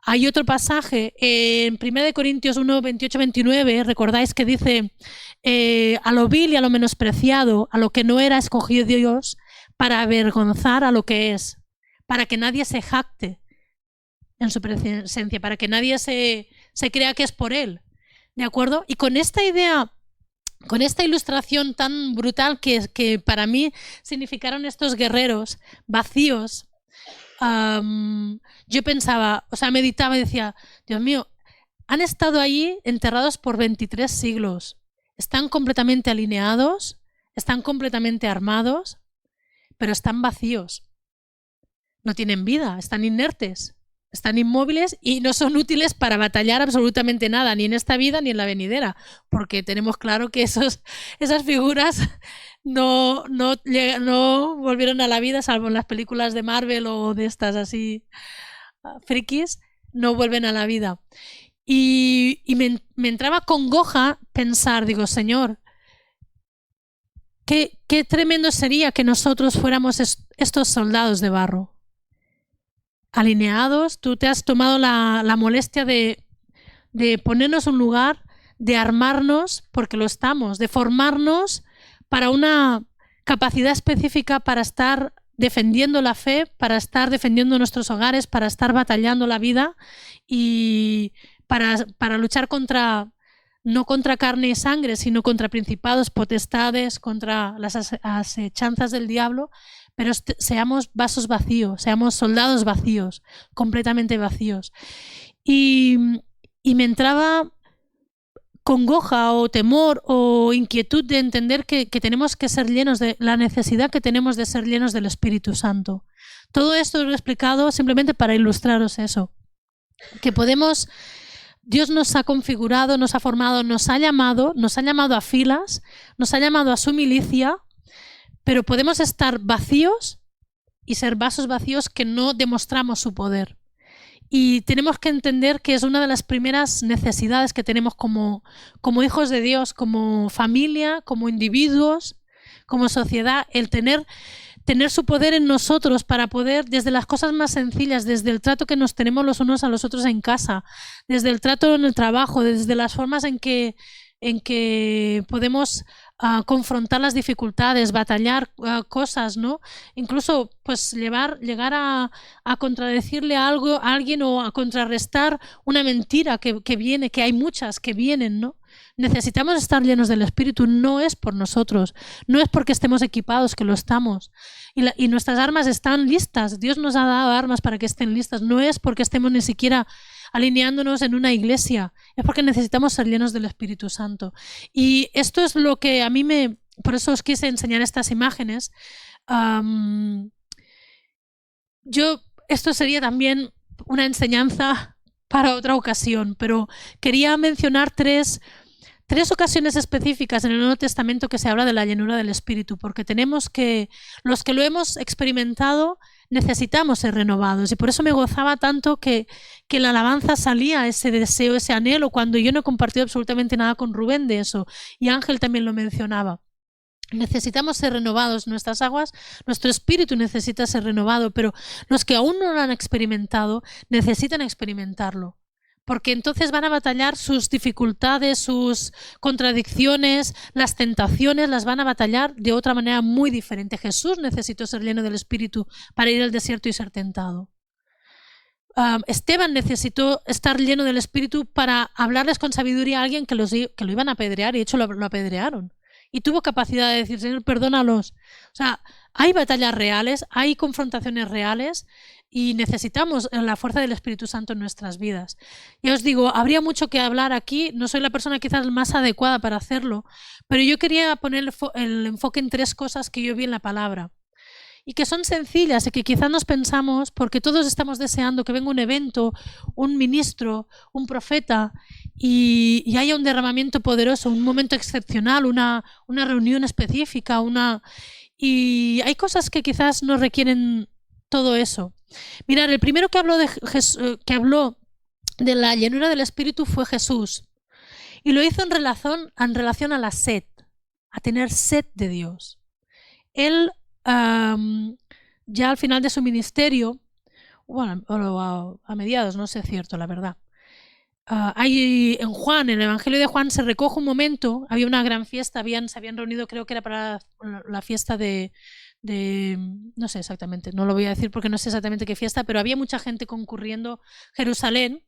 Hay otro pasaje en 1 Corintios 1, 28, 29, recordáis que dice, a lo vil y a lo menospreciado, a lo que no era escogido Dios, para avergonzar a lo que es, para que nadie se jacte en su presencia, para que nadie se crea que es por Él. ¿De acuerdo? Y con esta idea, con esta ilustración tan brutal que para mí significaron estos guerreros vacíos, yo pensaba, o sea, meditaba y decía, Dios mío, han estado allí enterrados por 23 siglos, están completamente alineados, están completamente armados, pero están vacíos, no tienen vida, están inertes. Están inmóviles y no son útiles para batallar absolutamente nada, ni en esta vida ni en la venidera, porque tenemos claro que esas figuras no volvieron a la vida, salvo en las películas de Marvel o de estas así frikis, no vuelven a la vida. Y me entraba congoja pensar, digo, Señor, qué tremendo sería que nosotros fuéramos estos soldados de barro. Alineados, tú te has tomado la molestia de ponernos un lugar, de armarnos, porque lo estamos, de formarnos para una capacidad específica para estar defendiendo la fe, para estar defendiendo nuestros hogares, para estar batallando la vida y para luchar no contra carne y sangre, sino contra principados, potestades, contra las asechanzas del diablo, pero seamos vasos vacíos, seamos soldados vacíos, completamente vacíos. Y me entraba congoja o temor o inquietud de entender que tenemos que ser llenos de la necesidad que tenemos de ser llenos del Espíritu Santo. Todo esto lo he explicado simplemente para ilustraros eso, que podemos, Dios nos ha configurado, nos ha formado, nos ha llamado a filas, nos ha llamado a su milicia, pero podemos estar vacíos y ser vasos vacíos que no demostramos su poder. Y tenemos que entender que es una de las primeras necesidades que tenemos como hijos de Dios, como familia, como individuos, como sociedad, el tener su poder en nosotros para poder, desde las cosas más sencillas, desde el trato que nos tenemos los unos a los otros en casa, desde el trato en el trabajo, desde las formas en que podemos confrontar las dificultades, batallar cosas, ¿no? Incluso pues llegar a contradecirle algo a alguien o a contrarrestar una mentira que viene, que hay muchas que vienen, ¿no? Necesitamos estar llenos del Espíritu, no es por nosotros, no es porque estemos equipados, que lo estamos. Y nuestras armas están listas, Dios nos ha dado armas para que estén listas, no es porque estemos ni siquiera alineándonos en una iglesia, es porque necesitamos ser llenos del Espíritu Santo. Y esto es lo que a mí por eso os quise enseñar estas imágenes. Esto sería también una enseñanza para otra ocasión, pero quería mencionar tres ocasiones específicas en el Nuevo Testamento que se habla de la llenura del Espíritu, porque los que lo hemos experimentado, necesitamos ser renovados. Y por eso me gozaba tanto que la alabanza salía, ese deseo, ese anhelo, cuando yo no he compartido absolutamente nada con Rubén de eso. Y Ángel también lo mencionaba. Necesitamos ser renovados, nuestras aguas, nuestro espíritu necesita ser renovado, pero los que aún no lo han experimentado necesitan experimentarlo. Porque entonces van a batallar sus dificultades, sus contradicciones, las tentaciones, las van a batallar de otra manera muy diferente. Jesús necesitó ser lleno del Espíritu para ir al desierto y ser tentado. Esteban necesitó estar lleno del Espíritu para hablarles con sabiduría a alguien que lo iban a apedrear, y de hecho lo apedrearon. Y tuvo capacidad de decir, Señor, perdónalos. O sea, hay batallas reales, hay confrontaciones reales, y necesitamos la fuerza del Espíritu Santo en nuestras vidas. Ya os digo, habría mucho que hablar aquí, no soy la persona quizás más adecuada para hacerlo, pero yo quería poner el enfoque en tres cosas que yo vi en la palabra y que son sencillas y que quizás nos pensamos, porque todos estamos deseando que venga un evento, un ministro, un profeta y haya un derramamiento poderoso, un momento excepcional, una reunión específica, y hay cosas que quizás no requieren todo eso. Mirad, el primero que habló de la llenura del Espíritu fue Jesús, y lo hizo en relación a la sed, a tener sed de Dios. Él, ya al final de su ministerio, bueno, a mediados, no sé cierto, la verdad, en Juan, en el Evangelio de Juan, se recoge un momento, había una gran fiesta, se habían reunido, creo que era para la fiesta de no sé exactamente, no lo voy a decir porque no sé exactamente qué fiesta, pero había mucha gente concurriendo a Jerusalén,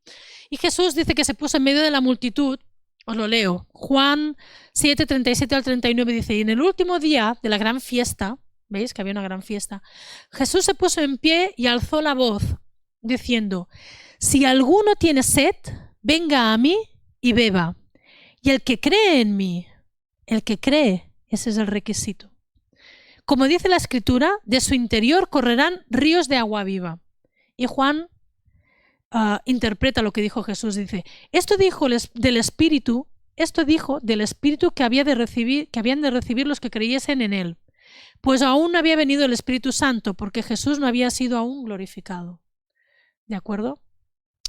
y Jesús dice que se puso en medio de la multitud. Os lo leo, Juan 7, 37 al 39 dice, y en el último día de la gran fiesta, ¿veis que había una gran fiesta? Jesús se puso en pie y alzó la voz, diciendo, si alguno tiene sed, venga a mí y beba. Y el que cree en mí, ese es el requisito. Como dice la Escritura, de su interior correrán ríos de agua viva. Y Juan interpreta lo que dijo Jesús, dice, esto dijo del Espíritu que habían de recibir los que creyesen en él. Pues aún no había venido el Espíritu Santo, porque Jesús no había sido aún glorificado. ¿De acuerdo?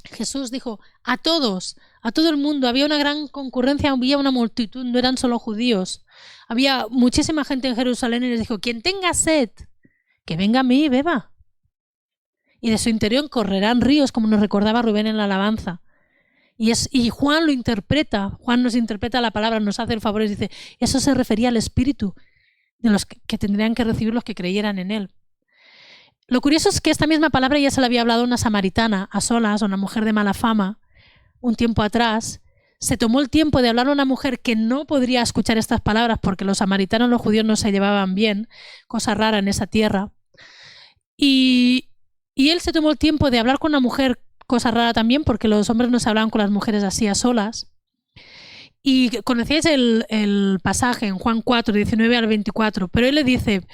Jesús dijo a todo el mundo, había una gran concurrencia, había una multitud, no eran solo judíos. Había muchísima gente en Jerusalén y les dijo, quien tenga sed, que venga a mí y beba. Y de su interior correrán ríos, como nos recordaba Rubén en la alabanza. Y Juan lo interpreta, Juan nos interpreta la palabra, nos hace el favor y dice, eso se refería al Espíritu de los que tendrían que recibir los que creyeran en él. Lo curioso es que esta misma palabra ya se la había hablado a una samaritana, a solas, a una mujer de mala fama, un tiempo atrás. Se tomó el tiempo de hablar a una mujer que no podría escuchar estas palabras porque los samaritanos y los judíos no se llevaban bien, cosa rara en esa tierra. Y, y él se tomó el tiempo de hablar con una mujer, cosa rara también, porque los hombres no se hablaban con las mujeres así a solas. Y conocéis el pasaje en Juan 4, 19 al 24, pero él le dice,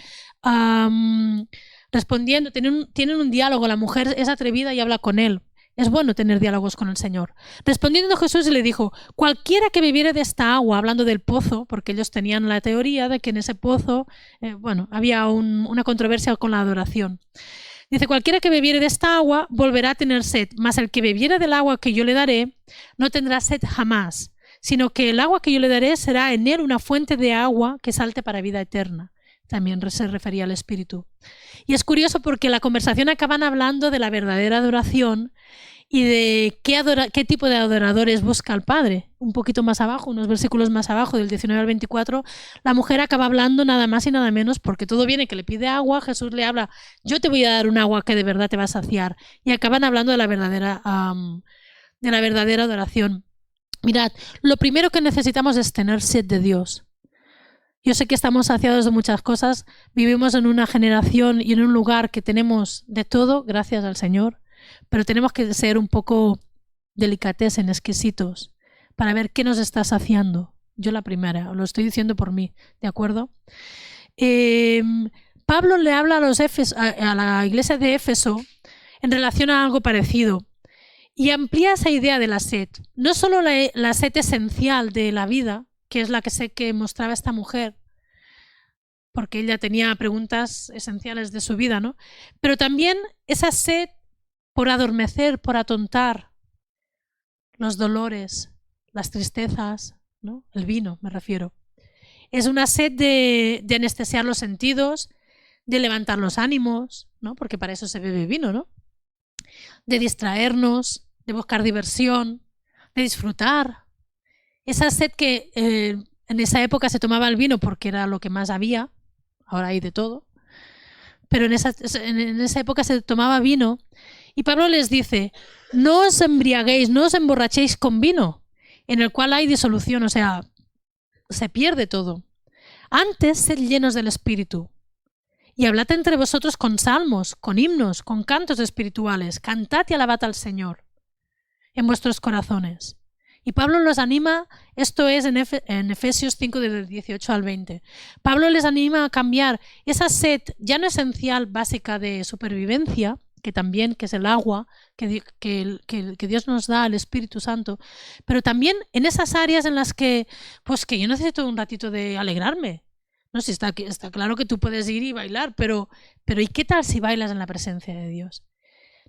respondiendo, tienen un diálogo, la mujer es atrevida y habla con él. Es bueno tener diálogos con el Señor. Respondiendo Jesús le dijo, cualquiera que bebiere de esta agua, hablando del pozo, porque ellos tenían la teoría de que en ese pozo, había una controversia con la adoración. Dice, cualquiera que bebiere de esta agua volverá a tener sed, mas el que bebiere del agua que yo le daré no tendrá sed jamás, sino que el agua que yo le daré será en él una fuente de agua que salte para vida eterna. También se refería al Espíritu. Y es curioso porque la conversación acaban hablando de la verdadera adoración y de qué tipo de adoradores busca el Padre. Un poquito más abajo, unos versículos más abajo, del 19 al 24, la mujer acaba hablando nada más y nada menos, porque todo viene que le pide agua, Jesús le habla, yo te voy a dar un agua que de verdad te va a saciar. Y acaban hablando de la verdadera adoración. Mirad, lo primero que necesitamos es tener sed de Dios. Yo sé que estamos saciados de muchas cosas, vivimos en una generación y en un lugar que tenemos de todo, gracias al Señor, pero tenemos que ser un poco delicatessen, exquisitos, para ver qué nos está saciando. Yo la primera, lo estoy diciendo por mí, ¿de acuerdo? Pablo le habla a la iglesia de Éfeso en relación a algo parecido. Y amplía esa idea de la sed. No solo la sed esencial de la vida, que es la que sé que mostraba esta mujer, porque ella tenía preguntas esenciales de su vida, ¿no? Pero también esa sed por adormecer, por atontar los dolores, las tristezas, ¿no? El vino, me refiero. Es una sed de anestesiar los sentidos, de levantar los ánimos, ¿no? Porque para eso se bebe vino, ¿no? De distraernos, de buscar diversión, de disfrutar. Esa sed que en esa época se tomaba el vino porque era lo que más había, ahora hay de todo, pero en esa época se tomaba vino y Pablo les dice, no os embriaguéis, no os emborrachéis con vino, en el cual hay disolución, o sea, se pierde todo. Antes, sed llenos del Espíritu. Y hablad entre vosotros con salmos, con himnos, con cantos espirituales. Cantad y alabad al Señor en vuestros corazones. Y Pablo los anima, esto es en Efesios 5, del 18 al 20. Pablo les anima a cambiar esa sed ya no esencial, básica de supervivencia, que también, que es el agua, que Dios nos da, el Espíritu Santo, pero también en esas áreas en las que yo necesito un ratito de alegrarme. No sé, está claro que tú puedes ir y bailar, pero ¿y qué tal si bailas en la presencia de Dios?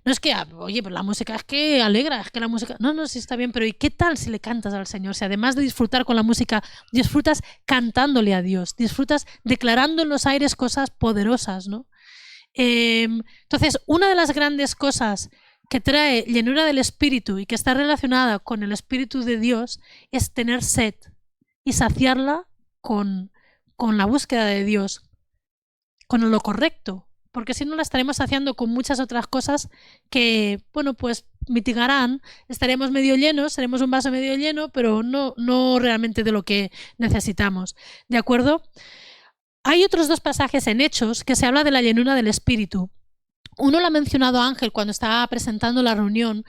No es que, oye, pero la música es que alegra, es que la música... No, sí está bien, pero ¿y qué tal si le cantas al Señor? Si además de disfrutar con la música, disfrutas cantándole a Dios, disfrutas declarando en los aires cosas poderosas, ¿no? Entonces, una de las grandes cosas que trae llenura del Espíritu y que está relacionada con el Espíritu de Dios es tener sed y saciarla con la búsqueda de Dios, con lo correcto, porque si no la estaremos saciando con muchas otras cosas que, mitigarán, estaremos medio llenos, seremos un vaso medio lleno, pero no realmente de lo que necesitamos, ¿de acuerdo? Hay otros dos pasajes en Hechos que se habla de la llenura del Espíritu. Uno lo ha mencionado Ángel cuando estaba presentando la reunión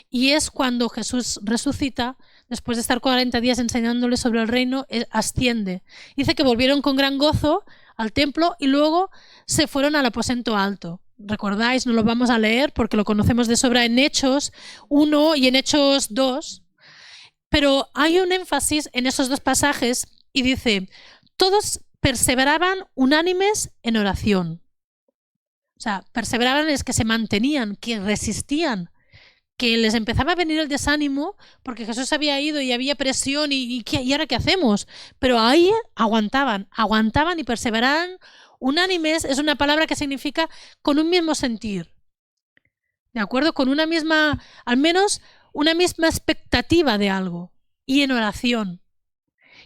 y es cuando Jesús resucita, después de estar 40 días enseñándole sobre el reino, asciende. Dice que volvieron con gran gozo al templo y luego se fueron al aposento alto. ¿Recordáis? No lo vamos a leer porque lo conocemos de sobra en Hechos 1 y en Hechos 2, pero hay un énfasis en esos dos pasajes y dice, todos perseveraban unánimes en oración. O sea, perseveraban es que se mantenían, que resistían, que les empezaba a venir el desánimo porque Jesús había ido y había presión y ahora qué hacemos. Pero ahí aguantaban y perseveraban unánimes. Es una palabra que significa con un mismo sentir. ¿De acuerdo? Con una misma, al menos una misma expectativa de algo. Y en oración.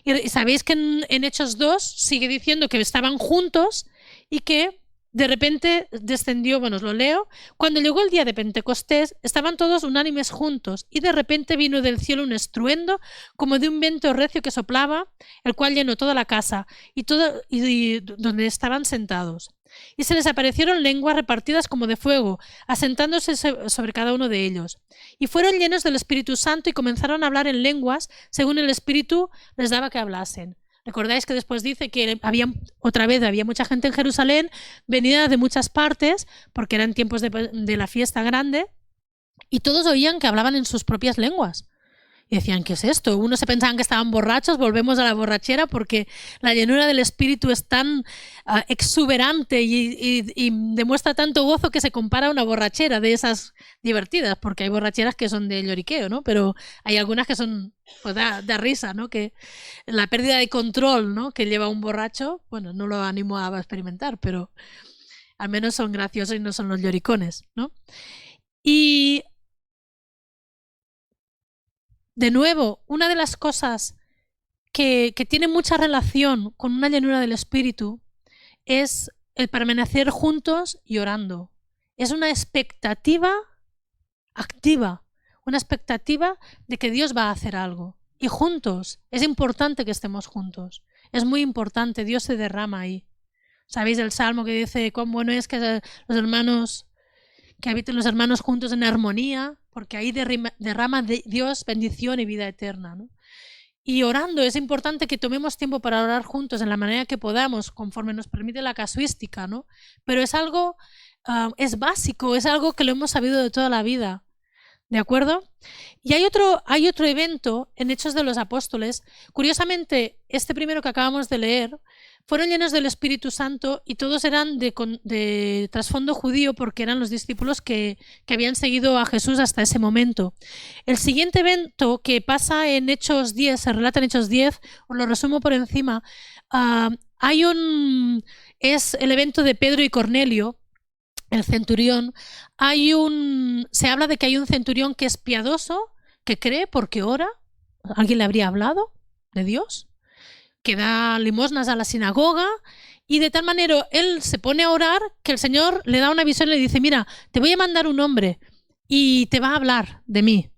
Y sabéis que en Hechos 2 sigue diciendo que estaban juntos y que de repente descendió, bueno, os lo leo, cuando llegó el día de Pentecostés, estaban todos unánimes juntos, y de repente vino del cielo un estruendo como de un viento recio que soplaba, el cual llenó toda la casa y donde estaban sentados. Y se les aparecieron lenguas repartidas como de fuego, asentándose sobre cada uno de ellos. Y fueron llenos del Espíritu Santo y comenzaron a hablar en lenguas, según el Espíritu les daba que hablasen. Recordáis que después dice que había mucha gente en Jerusalén, venida de muchas partes, porque eran tiempos de la fiesta grande, y todos oían que hablaban en sus propias lenguas. Y decían, ¿qué es esto? Unos se pensaban que estaban borrachos, volvemos a la borrachera, porque la llenura del Espíritu es tan exuberante y demuestra tanto gozo que se compara a una borrachera de esas divertidas, porque hay borracheras que son de lloriqueo, ¿no? Pero hay algunas que son, pues da risa, ¿no? Que la pérdida de control, ¿no?, que lleva un borracho, bueno, no lo animo a experimentar, pero al menos son graciosos y no son los lloricones, ¿no? Y de nuevo, una de las cosas que tiene mucha relación con una llenura del Espíritu es el permanecer juntos y orando. Es una expectativa activa, una expectativa de que Dios va a hacer algo. Y juntos, es importante que estemos juntos. Es muy importante, Dios se derrama ahí. ¿Sabéis el salmo que dice cuán bueno es que los hermanos, que habiten los hermanos juntos en armonía? Porque ahí derrama Dios bendición y vida eterna, ¿no? Y orando, es importante que tomemos tiempo para orar juntos en la manera que podamos, conforme nos permite la casuística, ¿no? Pero es algo, es básico, es algo que lo hemos sabido de toda la vida, ¿de acuerdo? Y hay otro evento en Hechos de los Apóstoles. Curiosamente, este primero que acabamos de leer, fueron llenos del Espíritu Santo y todos eran de trasfondo judío porque eran los discípulos que habían seguido a Jesús hasta ese momento. El siguiente evento que pasa en Hechos 10, se relata en Hechos 10, os lo resumo por encima, es el evento de Pedro y Cornelio, el centurión. Se habla de que hay un centurión que es piadoso, que cree porque ora. ¿Alguien le habría hablado de Dios? Que da limosnas a la sinagoga, y de tal manera él se pone a orar que el Señor le da una visión y le dice, mira, te voy a mandar un hombre y te va a hablar de mí.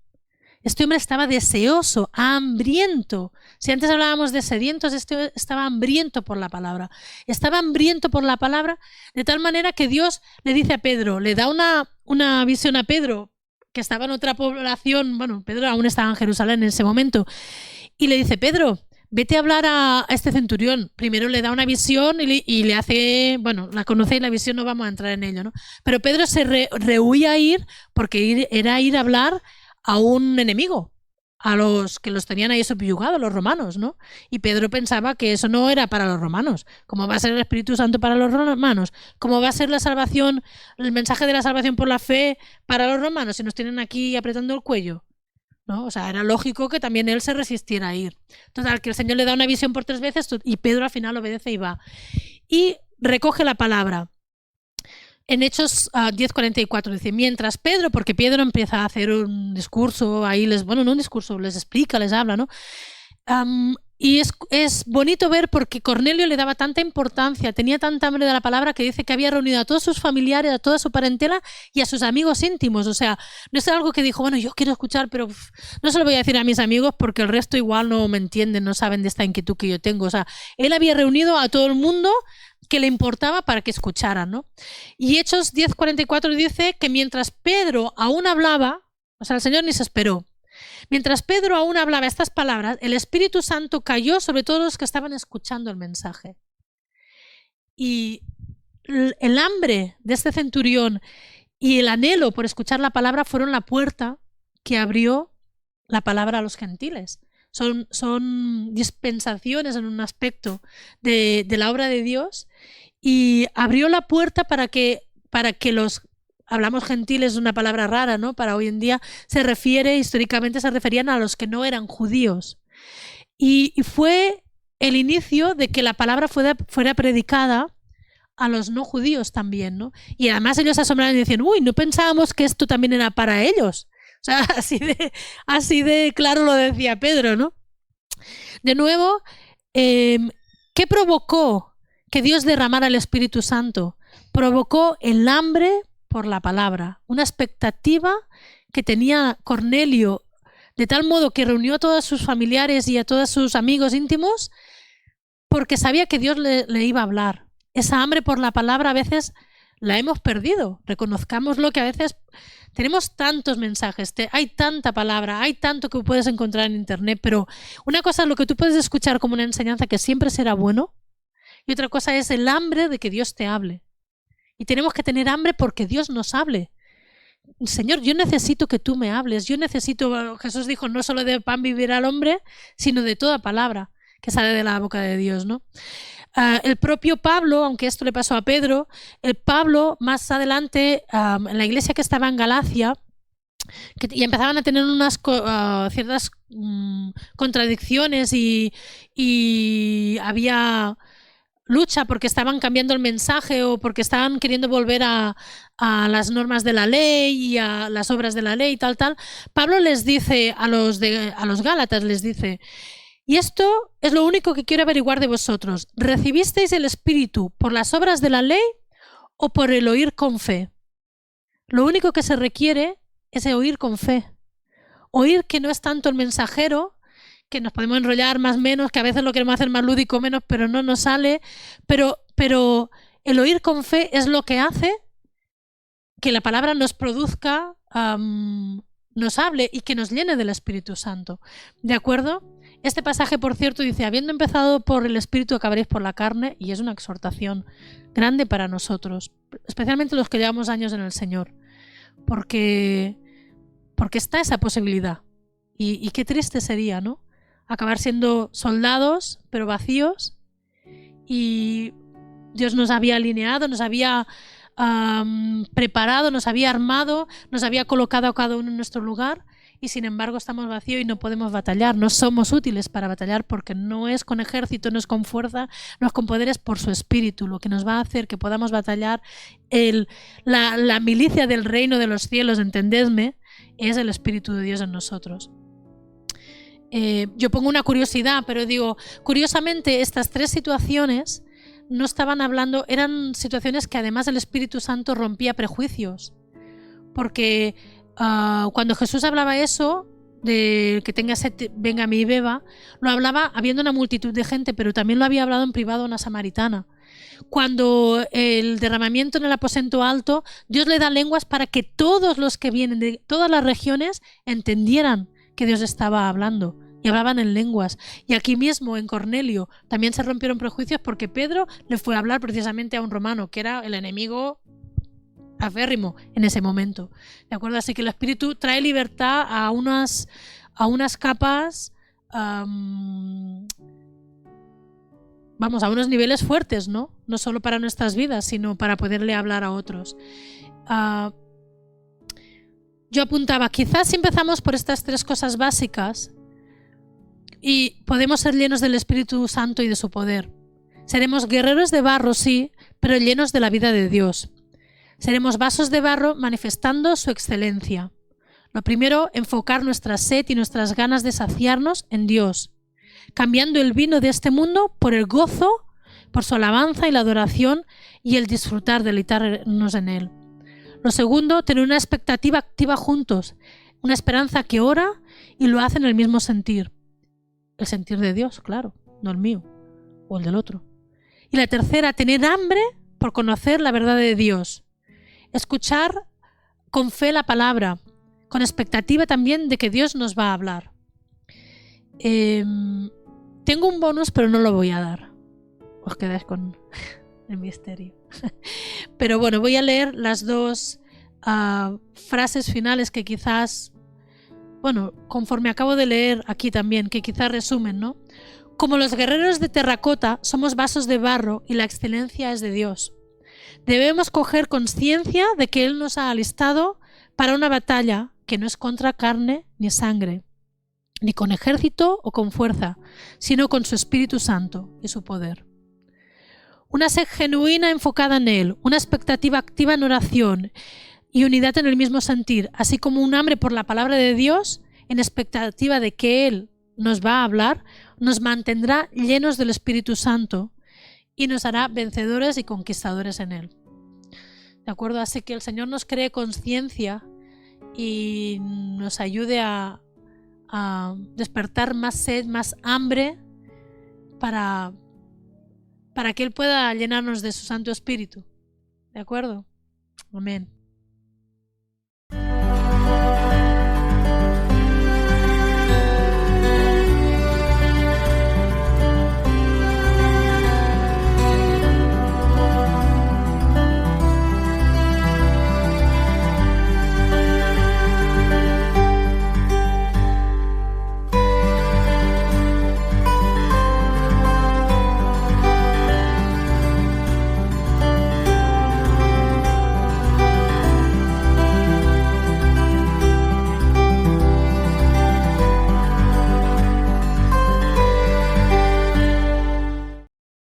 Este hombre estaba deseoso, hambriento. Si antes hablábamos de sedientos, este estaba hambriento por la palabra. Estaba hambriento por la palabra, de tal manera que Dios le dice a Pedro, le da una visión a Pedro, que estaba en otra población, bueno, Pedro aún estaba en Jerusalén en ese momento, y le dice, Pedro, vete a hablar a este centurión. Primero le da una visión y le hace, bueno, la conocéis, la visión, no vamos a entrar en ello, ¿no? Pero Pedro se rehuía a ir porque era ir a hablar a un enemigo, a los que los tenían ahí subyugados, los romanos, ¿no? Y Pedro pensaba que eso no era para los romanos. ¿Cómo va a ser el Espíritu Santo para los romanos? ¿Cómo va a ser la salvación, el mensaje de la salvación por la fe para los romanos si nos tienen aquí apretando el cuello? ¿No? O sea, era lógico que también él se resistiera a ir. Total, que el Señor le da una visión por 3 veces y Pedro al final obedece y va. Y recoge la palabra. En Hechos 10:44 dice, mientras Pedro, porque Pedro empieza a hacer un discurso, ahí no un discurso, les explica, les habla, ¿no? Y es bonito ver porque Cornelio le daba tanta importancia, tenía tanta hambre de la palabra que dice que había reunido a todos sus familiares, a toda su parentela y a sus amigos íntimos. O sea, no es algo que dijo, bueno, yo quiero escuchar, pero no se lo voy a decir a mis amigos porque el resto igual no me entienden, no saben de esta inquietud que yo tengo. O sea, él había reunido a todo el mundo que le importaba para que escucharan, ¿no? Y Hechos 10:44 dice que mientras Pedro aún hablaba, o sea, el Señor ni se esperó. Mientras Pedro aún hablaba estas palabras, el Espíritu Santo cayó sobre todos los que estaban escuchando el mensaje. Y el hambre de este centurión y el anhelo por escuchar la palabra fueron la puerta que abrió la palabra a los gentiles. Son dispensaciones en un aspecto de la obra de Dios, y abrió la puerta para que los... Hablamos gentiles, es una palabra rara, ¿no? Para hoy en día históricamente se referían a los que no eran judíos. Y fue el inicio de que la palabra fuera predicada a los no judíos también, ¿no? Y además ellos se asombraron y decían, uy, no pensábamos que esto también era para ellos. O sea, así de claro lo decía Pedro, ¿no? De nuevo, ¿qué provocó que Dios derramara el Espíritu Santo? provocó el hambre por la palabra, una expectativa que tenía Cornelio, de tal modo que reunió a todos sus familiares y a todos sus amigos íntimos porque sabía que Dios le iba a hablar. Esa hambre por la palabra a veces la hemos perdido. Reconozcámoslo, que a veces tenemos tantos mensajes, hay tanta palabra, hay tanto que puedes encontrar en internet, pero una cosa es lo que tú puedes escuchar como una enseñanza que siempre será bueno, y otra cosa es el hambre de que Dios te hable. Y tenemos que tener hambre porque Dios nos hable. Señor, yo necesito que tú me hables. Jesús dijo, no solo de pan vivirá el hombre, sino de toda palabra que sale de la boca de Dios, ¿no? El propio Pablo, aunque esto le pasó a Pedro, el Pablo más adelante, en la iglesia que estaba en Galacia, y empezaban a tener unas ciertas contradicciones y había lucha porque estaban cambiando el mensaje o porque estaban queriendo volver a las normas de la ley y a las obras de la ley y tal. Pablo les dice a los Gálatas, les dice: y esto es lo único que quiero averiguar de vosotros. ¿Recibisteis el Espíritu por las obras de la ley o por el oír con fe? Lo único que se requiere es oír con fe. Oír que no es tanto el mensajero, que nos podemos enrollar más o menos, que a veces lo queremos hacer más lúdico menos, pero no nos sale. Pero el oír con fe es lo que hace que la palabra nos produzca, nos hable y que nos llene del Espíritu Santo. ¿De acuerdo? Este pasaje, por cierto, dice: habiendo empezado por el Espíritu, acabaréis por la carne, y es una exhortación grande para nosotros, especialmente los que llevamos años en el Señor, porque está esa posibilidad. Y qué triste sería, ¿no? Acabar siendo soldados, pero vacíos, y Dios nos había alineado, nos había preparado, nos había armado, nos había colocado a cada uno en nuestro lugar, y sin embargo estamos vacíos y no podemos batallar, no somos útiles para batallar, porque no es con ejército, no es con fuerza, no es con poderes, por su Espíritu. Lo que nos va a hacer que podamos batallar, la milicia del reino de los cielos, entendedme, es el Espíritu de Dios en nosotros. Yo pongo una curiosidad, pero digo, curiosamente estas tres situaciones no estaban hablando, eran situaciones que además el Espíritu Santo rompía prejuicios, porque cuando Jesús hablaba eso, de que tenga sed, venga a mí y beba, lo hablaba habiendo una multitud de gente, pero también lo había hablado en privado a una samaritana. Cuando el derramamiento en el aposento alto, Dios le da lenguas para que todos los que vienen de todas las regiones entendieran que Dios estaba hablando y hablaban en lenguas. Y aquí mismo en Cornelio también se rompieron prejuicios porque Pedro le fue a hablar precisamente a un romano, que era el enemigo aférrimo en ese momento, ¿de acuerdo? Así que el Espíritu trae libertad a unas capas, a unos niveles fuertes, ¿no? No solo para nuestras vidas, sino para poderle hablar a otros. Yo apuntaba, quizás si empezamos por estas tres cosas básicas y podemos ser llenos del Espíritu Santo y de su poder. Seremos guerreros de barro, sí, pero llenos de la vida de Dios. Seremos vasos de barro manifestando su excelencia. Lo primero, enfocar nuestra sed y nuestras ganas de saciarnos en Dios, cambiando el vino de este mundo por el gozo, por su alabanza y la adoración y el disfrutar, deleitarnos en Él. Lo segundo, tener una expectativa activa juntos, una esperanza que ora y lo hace en el mismo sentir. El sentir de Dios, claro, no el mío o el del otro. Y la tercera, tener hambre por conocer la verdad de Dios. Escuchar con fe la palabra, con expectativa también de que Dios nos va a hablar. Tengo un bonus, pero no lo voy a dar. Os quedáis con el misterio. Pero bueno, voy a leer las dos frases finales que quizás, bueno, conforme acabo de leer aquí también, que quizás resumen, ¿no? Como los guerreros de terracota, somos vasos de barro y la excelencia es de Dios. Debemos coger conciencia de que Él nos ha alistado para una batalla que no es contra carne ni sangre, ni con ejército o con fuerza, sino con su Espíritu Santo y su poder. Una sed genuina enfocada en Él, una expectativa activa en oración y unidad en el mismo sentir, así como un hambre por la palabra de Dios en expectativa de que Él nos va a hablar, nos mantendrá llenos del Espíritu Santo y nos hará vencedores y conquistadores en Él. ¿De acuerdo? Así que el Señor nos cree conciencia y nos ayude a despertar más sed, más hambre para que Él pueda llenarnos de su Santo Espíritu. ¿De acuerdo? Amén.